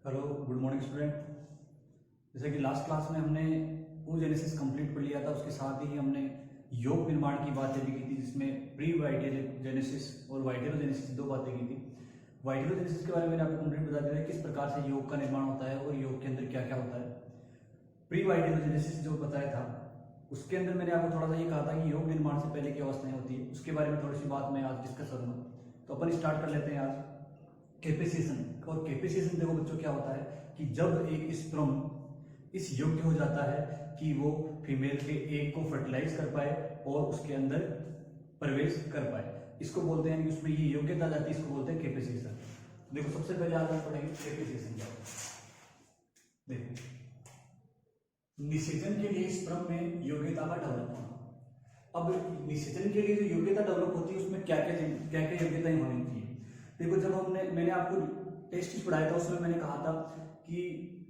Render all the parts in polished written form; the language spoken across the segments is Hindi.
Hello, good morning student. जैसे कि लास्ट क्लास में हमने oogenesis कंप्लीट कर लिया था, उसके साथ ही हमने योग निर्माण की बातें भी की थी, जिसमें प्री वाइटेरोजेनेसिस और वाइटेरोजेनेसिस दो बातें की थी। वाइटेरोजेनेसिस के बारे में मैंने आपको कंप्लीट बता दिया है किस प्रकार से योग का निर्माण होता है और योग के अंदर क्या क्या होता है। प्री वाइटेरोजेनेसिस जो बताया था उसके अंदर मैंने आपको थोड़ा सा ये कहा था कि योग निर्माण से पहले क्या अवस्थाएं होती है, उसके बारे में थोड़ी सी बात मैं आज डिस्कस करूंगा। तो अपन स्टार्ट कर लेते हैं आज कैपेसिएशन। और कैपेसिएशन देखो बच्चों क्या होता है कि जब एक स्पर्म इस योग्य हो जाता है कि वो फीमेल के एग को फर्टिलाइज कर पाए और उसके अंदर प्रवेश कर पाए, इसको बोलते हैं कि उसमें ये योग्यता आ जाती है, इसको बोलते हैं कैपेसिएशन। देखो सबसे पहले आज हम पढ़ेंगे कैपेसिएशन क्या होता है। देखो निषेचन के लिए स्पर्म में योग्यता का डेवलप होना। अब निषेचन के लिए जो योग्यता डेवलप होती है उसमें क्या क्या योग्यताएं होनी चाहिए। देखो जब मैंने आपको टेस्टिस पढ़ाया था उसमें मैंने कहा था कि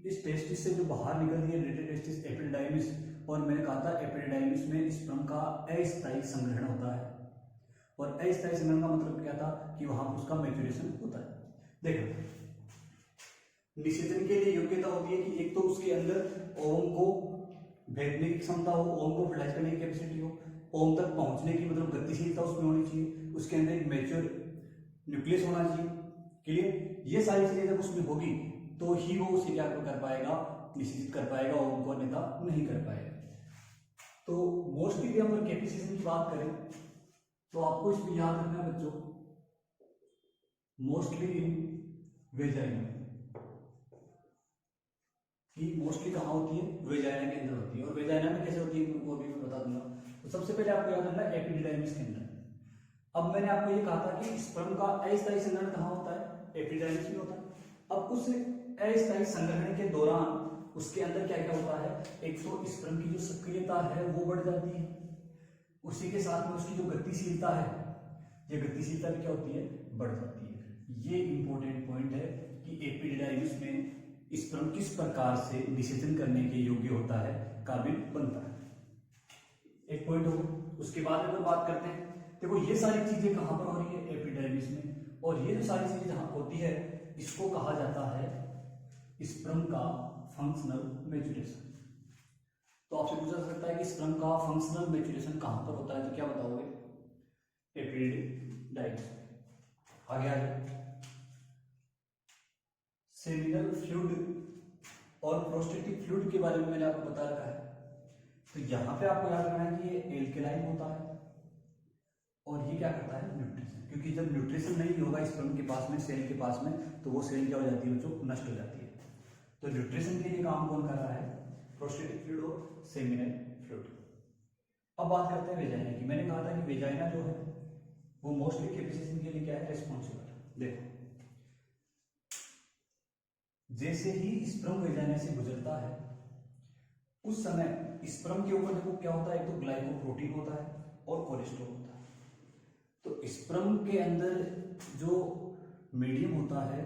इस टेस्टिस से जो बाहर निकल रही है रेटे टेस्टिस एपिडिडाइमिस, और मैंने कहा था एपिडिडाइमिस में स्पर्म का अस्थायी संग्रहण होता है। और अस्थायी संग्रहण का मतलब क्या था कि वहां पर उसका मैच्योरेशन होता है। देखो निषेचन के लिए योग्यता होती है कि एक तो उसके अंदर ओम को भेदने की क्षमता हो, ओम को फर्टिलाइज करने की कैपेसिटी हो, ओम तक पहुंचने की मतलब गतिशीलता उसमें होनी चाहिए, उसके अंदर एक मैच्योर न्यूक्लियस होना चाहिए। क्लियर? ये सारी चीजें जब उसमें होगी तो ही वो उसे क्या कर पाएगा, निषेचित कर पाएगा, ओम को अन्यथा नहीं कर पाएगा। तो मोस्टली हम अगर कैपेसिएशन की बात करें तो आपको इसमें याद रखना है बच्चों, मोस्टली इन वेजाइना कि मोस्टली कहाँ होती है, वेजाइना के अंदर होती है। और वेजाइना में कैसे होती है वो भी मैं बता दूंगा। तो सबसे पहले आपको याद रखना है एपिडिडाइमिस के अंदर। अब मैंने आपको ये कहा था कि स्पर्म का अस्थायी संग्रहण कहाँ होता है, एपिडिडाइमिस में होता है। अब उस अस्थायी संग्रहण के दौरान उसके अंदर क्या क्या होता है, एक तो स्पर्म की जो सक्रियता है वो बढ़ जाती है, उसी के साथ में उसकी जो गतिशीलता है, ये गतिशीलता भी क्या होती है, बढ़ जाती है। ये इंपॉर्टेंट पॉइंट है कि एपिडिडाइमिस में स्पर्म किस प्रकार से निषेचन करने के योग्य होता है, काबिल बनता है। एक पॉइंट हो। उसके बाद अगर बात करते हैं, देखो ये सारी चीजें कहां पर हो रही है, एपिडाइमिस में। और ये जो सारी चीजें जहां होती है इसको कहा जाता है स्पर्म का फंक्शनल मैच्योरेशन। तो आपसे पूछा जा सकता है कि स्पर्म का फंक्शनल मैच्योरेशन कहां पर होता है, तो क्या बताओगे, एपिडाइमिस। आगे आगे सेमिनल फ्लूइड और प्रोस्टेटिक फ्लूइड के बारे में मैंने आपको बता रखा है। तो यहां पे आपको याद रखना है कि ये एल्केलाइन होता है और ये क्या करता है, न्यूट्रिशन। क्योंकि जब न्यूट्रिशन नहीं होगा स्पर्म के पास में, सेल के पास में, तो वो सेल क्या हो जाती है बच्चों, नष्ट हो जाती है। तो न्यूट्रिशन के लिए काम कौन कर रहा है, प्रोस्टेटिक फ्लूइड और सेमिनल फ्लूइड। अब बात करते हैं वेजाइना की। मैंने कहा था कि वेजाइना जो है वो मोस्टली कैपेसिएशन के लिए क्या है, रेस्पॉन्सिबल। देखो जैसे ही स्पर्म वेजाइना से गुजरता है उस समय स्पर्म के ऊपर देखो क्या होता है, एक तो ग्लाइकोप्रोटीन होता है और कोलेस्ट्रॉल होता है। तो स्पर्म के अंदर जो मीडियम होता है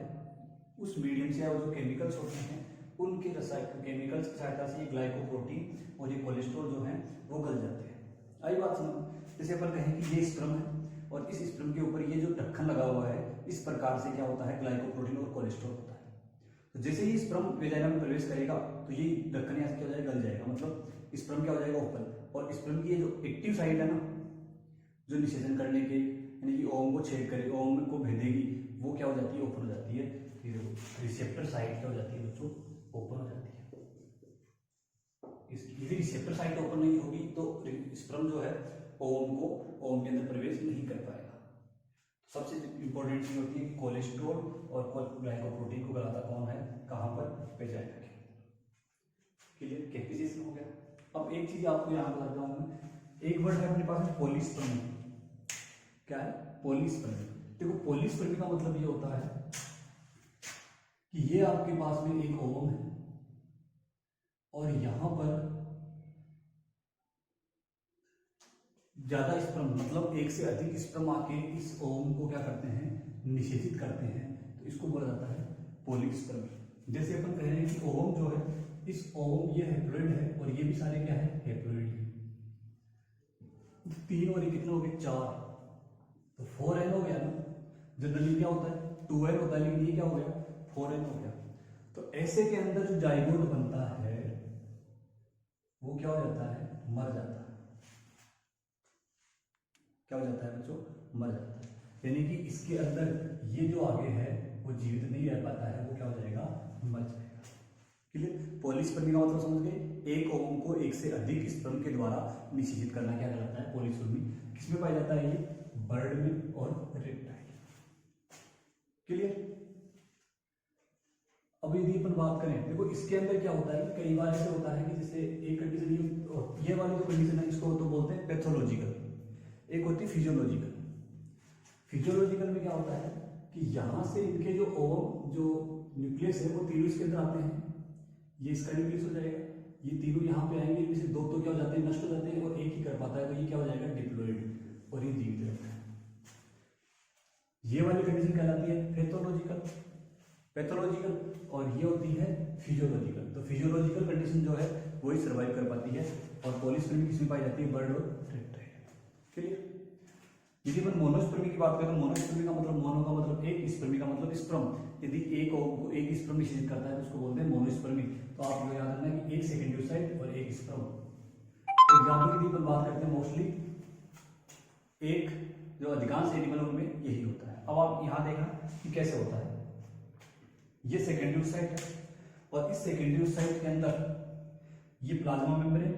उस मीडियम से जो केमिकल्स होते हैं उनके केमिकल्स की सहायता से ये ग्लाइकोप्रोटीन और ये कोलेस्ट्रॉल जो है वो गल जाते हैं। आई बात समझ? जैसे अपन कहें कि ये स्पर्म है और इस स्पर्म के ऊपर ये जो ढक्कन लगा हुआ है, इस प्रकार से क्या होता है, ग्लाइकोप्रोटीन और कोलेस्ट्रॉल होता है। तो जैसे ही स्पर्म वेजाइना में प्रवेश करेगा तो ये ढक्कन यहाँ से क्या हो जाएगा, गल जाएगा, मतलब स्पर्म क्या हो जाएगा, ओपन। और स्पर्म की ये जो एक्टिव साइट है ना, जो निषेचन करने के यानी कि ओम को छेद करे, ओम को भेदेगी, वो क्या हो जाती है, ओपन हो जाती है। फिर रिसेप्टर साइट क्या हो जाती है बच्चों, ओपन हो जाती है। यदि रिसेप्टर साइट ओपन नहीं होगी तो स्पर्म जो है ओम के अंदर प्रवेश नहीं कर पाएगा। सबसे इंपॉर्टेंट चीज होती है कोलेस्ट्रॉल और ग्लाइकोप्रोटीन को गलाता कौन है, कहां पर, वेजाइना के। क्लियर? कैपेसिएशन हो गया। अब एक चीज आपको यहां बता दूं मैं, एक वर्ड है अपने पास पॉलीस्पर्मी। क्या है, पॉलीस्पर्मी। देखो पॉलीस्पर्मी का मतलब ये होता है कि ये आपके पास में एक ओवम है और यहां पर ज्यादा स्पर्म, मतलब एक से अधिक स्पर्म आके इस ओवम को क्या करते हैं, निषेचित करते हैं। तो इसको बोला जाता है पॉलीस्पर्मी। जैसे अपन कह रहे हैं कि ओवम जो है, इस ओवम ये हैप्लोइड है और ये भी सारे क्या है, हैप्लोइड। 3 और ये कितने हो गए, 4, तो 4n हो गया ना। जनरली क्या होता है 2n होता है, लेकिन ये क्या हो गया, 4n हो गया। तो ऐसे के अंदर जो जाइगोट बनता है वो क्या हो जाता है, मर जाता है। क्या हो जाता है बच्चों, मर जाता है। यानी कि इसके अंदर ये जो आगे है वो जीवित नहीं रह पाता है, वो क्या हो जाएगा, मर जाएगा। क्लियर। पॉलीस्पर्मी का मतलब समझ गए, एक ओवम को एक से अधिक स्पर्म के द्वारा निषेचित करना क्या कहलाता है, पॉलीस्पर्मी। किसमें पाया जाता है ये, बर्ड में और रेप्टाइल। क्लियर। अब यदि अपन बात करें, देखो इसके अंदर क्या होता है, कई बार ऐसे होता है कि जैसे एक कंडीशन, ये वाली जो कंडीशन है इसको तो बोलते हैं पैथोलॉजिकल, एक होती है फिजियोलॉजिकल। फिजियोलॉजिकल में क्या होता है कि यहाँ से इनके जो ओवम जो न्यूक्लियस है वो तीनों इसके अंदर आते हैं, ये इसका न्यूक्लियस हो जाएगा, ये तीनों यहाँ पे आएंगे, इनमें से दो तो क्या हो जाते हैं, नष्ट हो जाते हैं, और एक ही कर पाता है, तो ये क्या हो जाएगा, डिप्लॉइड, और ये जीवित रहता है। ये वाली कंडीशन कहलाती है पैथोलॉजिकल, पैथोलॉजिकल, और ये होती है फिजियोलॉजिकल। तो फिजियोलॉजिकल कंडीशन जो है वही सर्वाइव कर पाती है, और पॉलीस्पर्मी किसमें पाई जाती है, बर्ड और रेप्टाइल। क्लियर। यदि अपन मोनोस्पर्मी की बात करें तो मोनोस्पर्मी का मतलब, मोनो का मतलब एक, स्पर्मी का मतलब स्पर्म। यदि एक स्पर्म निषेचित करता है तो उसको बोलते हैं मोनोस्पर्मी। तो आप लोग याद रखना कि एक सेकेंडरी साइट और एक स्पर्म। एग्जाम्पल की अपन बात करते हैं, मोस्टली एक जो अधिकांश एनिमल उनमें यही होता है। अब आप यहाँ देखना कि कैसे होता है, ये सेकेंडरी साइट है, और इस सेकेंडरी साइट के अंदर ये प्लाज्मा मेम्ब्रेन,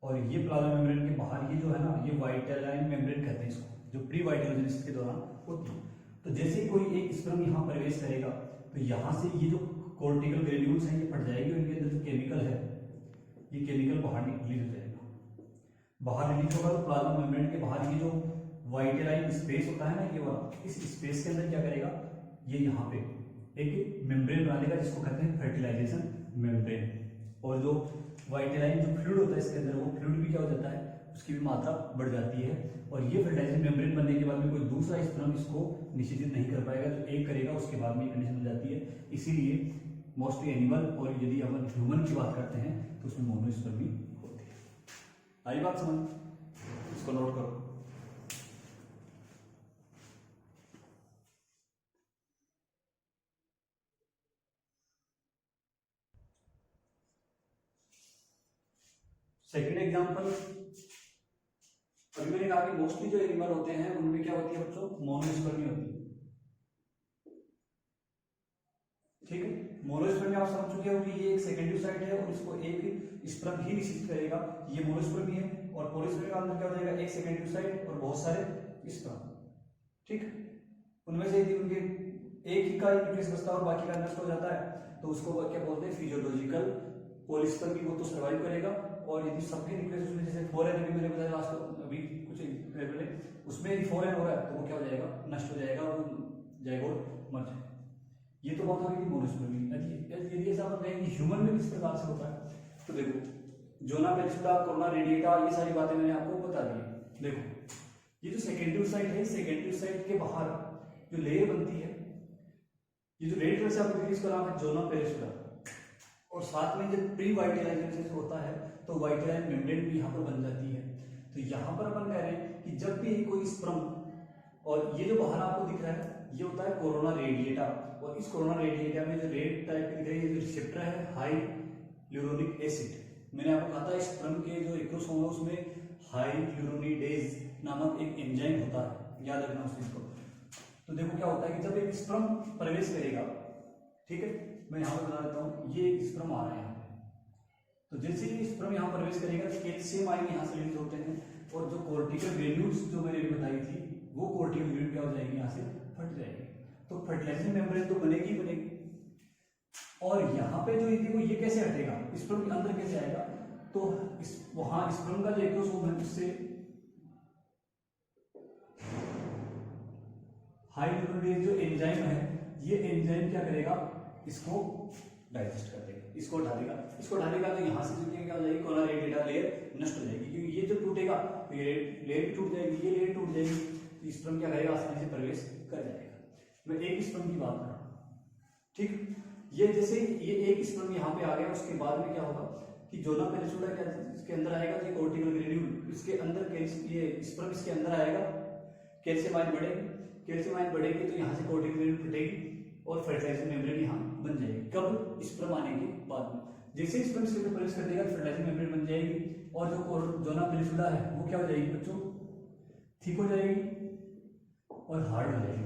और ये प्लाज्मा मेम्ब्रेन के बाहर ये जो है ना, ये वाइटेलाइन मेम्ब्रेन कहते हैं इसको, जो प्री वाइटेलोजेनेसिस के दौरान होती है। तो जैसे ही कोई एक स्पर्म यहाँ प्रवेश करेगा तो यहाँ से ये जो कोर्टिकल ग्रेन्यूल्स हैं ये फट जाएगी, और इनके अंदर जो केमिकल है ये केमिकल बाहर रिलीज हो जाएगा। बाहर रिलीज होगा तो प्लाज्मा मेम्ब्रेन के बाहर ये जो वाइटेलाइन स्पेस होता है ना, ये वाला, इस स्पेस के अंदर क्या करेगा, ये यहाँ पे एक मेम्ब्रेन बना देगा जिसको कहते हैं फर्टिलाइजेशन मेम्ब्रेन। और जो वाइटेलाइन जो फ्लूइड होता है इसके अंदर, वो फ्लूइड भी क्या हो जाता है, उसकी भी मात्रा बढ़ जाती है, और ये फर्टिलाइजेशन मेम्ब्रेन बनने के बाद में कोई दूसरा स्पर्म इसको निषेचित नहीं कर पाएगा, जो एक करेगा उसके बाद में ये कंडीशन हो जाती है। इसीलिए मोस्टली एनिमल, और यदि अपन ह्यूमन की बात करते हैं तो उसमें मोनोस्पर्मी होती है। आई बात समझ, इसको नोट करो। सेकेंड एग्जांपल, अभी मैंने कहा कि मोस्टली जो एनिमल होते हैं उनमें क्या होती है बच्चों, मोनोस्पर्मी होती है। ठीक है, मोनोस्पर्मी आप समझ चुके हो कि ये एक सेकेंडरी साइट है और इसको एक स्पर्म ही निषेचित करेगा, ये मोनोस्पर्मी है। और पॉलीस्पर्मी का अंदर क्या हो जाएगा, एक सेकेंडरी साइट और बहुत सारे स्पर्म। ठीक, उनमें से यदि उनके एक ही का न्यूक्लियस बचता है और बाकी का नष्ट हो जाता है तो उसको क्या बोलते हैं, फिजियोलॉजिकल। पॉलीस्पर्मी वो तो सर्वाइव करेगा, और यदि सबके न्यूक्लियस उसमें जैसे फॉरेन अभी मैंने बताया लास्ट अभी कुछ पहले, उसमें यदि फॉरेन हो रहा है तो वो क्या हो जाएगा, नष्ट हो जाएगा, और जाइगोट मर जाएगा। ये तो बात हो गई मोनोस्पर्मी। यदि ऐसा आप कहें कि ह्यूमन में किस प्रकार से होता है, तो देखो जोना पेनिसुला, कोरोना रेडिएटा, ये सारी बातें मैंने आपको बता दी। देखो ये जो सेकेंडरी साइट है, सेकेंडरी साइट के बाहर जो लेयर बनती है, ये जो रेड कलर से आपको इसका नाम है जोना पेनिसुला, और साथ में जब प्री वाइटेलाइजेशन होता है तो वाइटेलाइन मेम्ब्रेन भी यहाँ पर बन जाती है। तो यहाँ पर अपन कह रहे हैं कि जब भी कोई स्पर्म, और ये जो बाहर आपको दिख रहा है ये होता है कोरोना रेडिएटा, और इस कोरोना रेडिएटा में जो रेड टाइप की दिख रही है, जो रिसेप्टर है हाई ल्यूरोनिक एसिड। मैंने आपको कहा था स्पर्म के जो एक्रोसोम है उसमें हाई ल्यूरोनिडेज नामक एक एंजाइम होता है, याद रखना उस चीज को। तो देखो क्या होता है कि जब एक स्पर्म प्रवेश करेगा, ठीक है, मैं यहाँ पे बता देता हूँ, ये एक स्पर्म आ रहा है यहाँ पे, तो जैसे ही स्पर्म यहाँ प्रवेश करेगा तो कैल्शियम आयन यहाँ से रिलीज होते हैं, और जो कोर्टिकल ग्रेन्यूल्स जो मैंने बताई थी वो कोर्टिकल ग्रेन्यूल क्या हो जाएगी, यहाँ से फट जाएगी। तो फर्टिलाइजेशन मेम्ब्रेन तो बनेगी बनेगी, और यहाँ पे जो देखो ये कैसे हटेगा, स्पर्म के अंदर कैसे आएगा, तो इस वहां स्पर्म का जो एक्रोसोम है उससे हाई ल्यूरोनिडेज जो एंजाइम है, ये एंजाइम क्या करेगा, इसको डाइजेस्ट कर देगा, इसको उठा देगा, इसको उठा देगा, तो यहाँ से जो क्या हो जाएगी, कोरोना रेडिएटा लेयर नष्ट हो जाएगी, क्योंकि ये जो टूटेगा तो ये लेयर टूट जाएगी, ये लेयर टूट जाएगी, तो स्पर्म क्या करेगा, आसानी से प्रवेश कर जाएगा। मैं एक स्पर्म की बात कर रहा हूँ। ठीक, ये जैसे ये एक स्पर्म यहाँ पे आ गया, उसके बाद में क्या होगा कि जोना पेनिसुला क्या इसके अंदर आएगा, तो कोर्टिकल ग्रेन्यूल इसके अंदर, ये स्पर्म इसके अंदर आएगा, कैल्शियम आयन बढ़ेगी, कैल्शियम आयन बढ़ेगी तो यहाँ से कोर्टिकल ग्रेन्यूल फटेगी और फर्टिलाइजेशन मेम्ब्रेन यहाँ बन जाएगी। कब? स्पर्म आने के बाद में। जैसे स्पर्म इसके ऊपर प्रवेश कर देगा फर्टिलाइजिंग मेम्ब्रेन बन जाएगी और जो जोना पेनिसुला है वो क्या हो जाएगी बच्चों? थिक हो जाएगी और हार्ड हो जाएगी।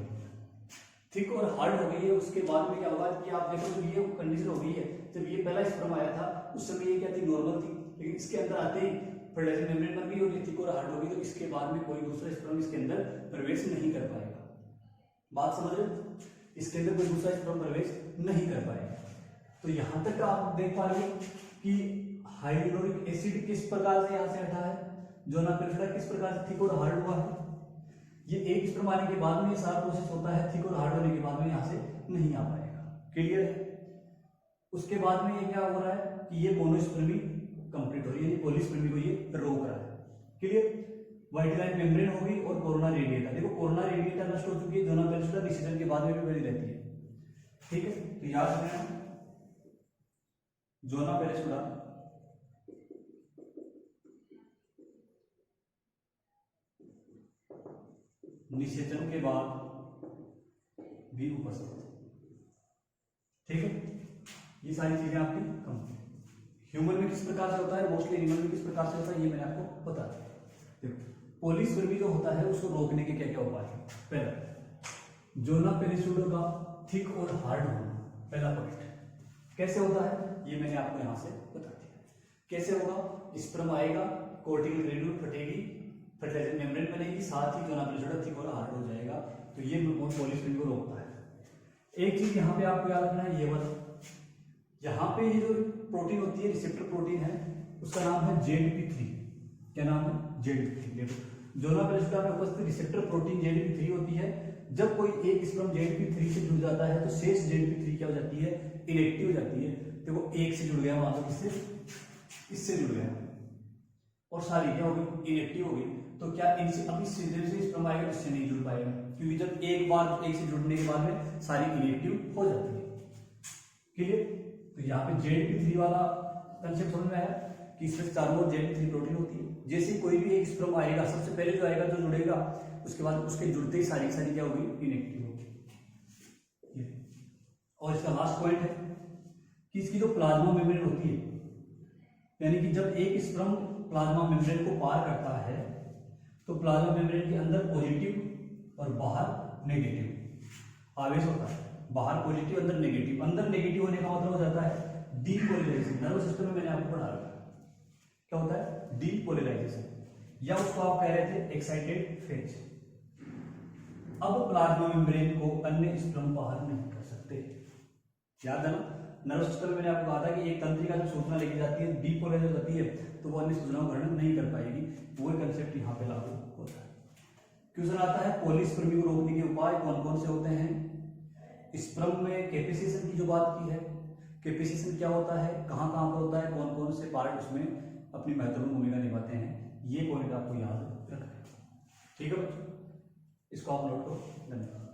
थिक और हार्ड हो गई है, उसके बाद में क्या होगा कि आप देखो जब ये कंडीशन हो गई है, जब ये पहला स्पर्म आया था उस समय ये क्या थी? नॉर्मल थी, लेकिन इसके अंदर आते ही फर्टिलाइजिंग मेम्ब्रेन बन गई और ये थिक और हार्ड हो गई, तो इसके बाद में कोई दूसरा स्पर्म इसके अंदर प्रवेश नहीं कर पाएगा। बात समझ रहे हो? इसके अंदर कोई दूसरा स्पर्म प्रवेश नहीं कर पाएगा। तो यहां तक आप देख पा रहे हो कि हाइड्रोक्लोरिक एसिड किस प्रकार से यहां से हटा है, जोना पेनिसुला किस प्रकार से थिक और हार्ड हुआ है। ये एक स्पर्म आने के बाद में सारा प्रोसेस होता है, थिक और हार्ड होने के बाद में यहां से नहीं आ पाएगा। क्लियर है? उसके बाद में ये क्या हो रहा है कि ये मोनोस्पर्मी कंप्लीट हो रही है, पॉलीस्पर्मी को ये रोक रहा है। क्लियर? वाइटलाइन मेम्ब्रेन होगी और कोरोना रेडिएटा, देखो कोरोना रेडिएटा नष्ट हो चुकी है, जोना पेनिसुला डिसीजन के बाद में भी बनी रहती है। ठीक है, तो याद रखना जोना पेनिसुला निषेचन के बाद भी उपस्थित। ठीक है, ये सारी चीजें आपकी कंप्लीट। ह्यूमन में किस प्रकार से होता है, मोस्टली एनिमल में किस प्रकार से होता है, ये मैंने आपको बता दिया। देखो पॉलीस्पर्मी जो होता है उसको रोकने के क्या क्या उपाय है। पहला, जोना पेनिसुला का थिक और हार्ड होना, पहला पॉइंट। कैसे होता है ये मैंने आपको यहां से बता दिया। कैसे होगा? स्पर्म आएगा, कोर्टिकल ग्रेन्यूल फटेगी, फर्टिलाइजिंग मेम्ब्रेन बनेगी, साथ ही जोना पेनिसुला थिक और हार्ड हो जाएगा। तो ये पॉलीस्पर्मी को रोकता है। एक चीज यहाँ पे आपको याद रखना है, ये वाला यहाँ पे ये जो प्रोटीन होती है, रिसेप्टर प्रोटीन है, उसका नाम है ZP3। क्या नाम है? ZP3। देखो जोना पेनिसुला में उपस्थित रिसेप्टर प्रोटीन ZP3 होती है। जब कोई एक स्पर्म ZP3 से जुड़ जाता है तो शेष ZP3 क्या हो जाती है? इनएक्टिव हो जाती है। देखो एक से जुड़ गया, वहां पर किससे? इससे जुड़ गया और सारी क्या हो गई? इनएक्टिव हो गई। तो क्या इनसे अभी सीधे स्पर्म आएगा, इससे नहीं जुड़ पाएगा, क्योंकि जब एक बार एक से जुड़ने के बाद में सारी इनएक्टिव हो जाती है। क्लियर? तो यहाँ पे ZP3 वाला कंसेप्ट समझ में आया कि इसमें चारों ओर ZP3 प्रोटीन होती है। जैसे कोई भी एक स्पर्म आएगा, सबसे पहले जो आएगा जो जुड़ेगा, उसके बाद उसके जुड़ते ही सारी सारी क्या होगी? इनएक्टिव होगी। और इसका लास्ट पॉइंट है कि इसकी जो प्लाज्मा मेम्ब्रेन होती है, यानी कि जब एक स्पर्म प्लाज्मा मेम्ब्रेन को पार करता है तो प्लाज्मा मेम्ब्रेन के अंदर पॉजिटिव और बाहर नेगेटिव आवेश होता है। बाहर पॉजिटिव, अंदर नेगेटिव। अंदर नेगेटिव होने का मतलब हो जाता है डीपोलराइजेशन। नर्वस सिस्टम में मैंने आपको पढ़ा रखा है क्या होता है? डीपोलराइजेशन, या उसको आप कह रहे थे एक्साइटेड फेज। अब प्लाज्मा मेम्ब्रेन को अन्य स्पर्म बाहर नहीं कर सकते। याद है ना, नर्वस सिस्टम में मैंने आपको कहा था कि एक तंत्रिका जब सूचना लेके जाती है, डीपोलराइज हो जाती है, तो वो अन्य सूचनाओं को ग्रहण नहीं कर पाएगी। वो कंसेप्ट यहाँ पे लागू होता है। क्वेश्चन आता है पॉलीस्पर्मी को रोकने के उपाय कौन कौन से होते हैं। स्पर्म में कैपेसिएशन की जो बात की है, कैपेसिएशन क्या होता है, कहाँ कहाँ पर होता है, कौन कौन से पार्ट उसमें अपनी महत्वपूर्ण भूमिका निभाते हैं, ये पॉइंट आपको याद रखना है। ठीक है बच्चों, इसको आप नोट करो। धन्यवाद।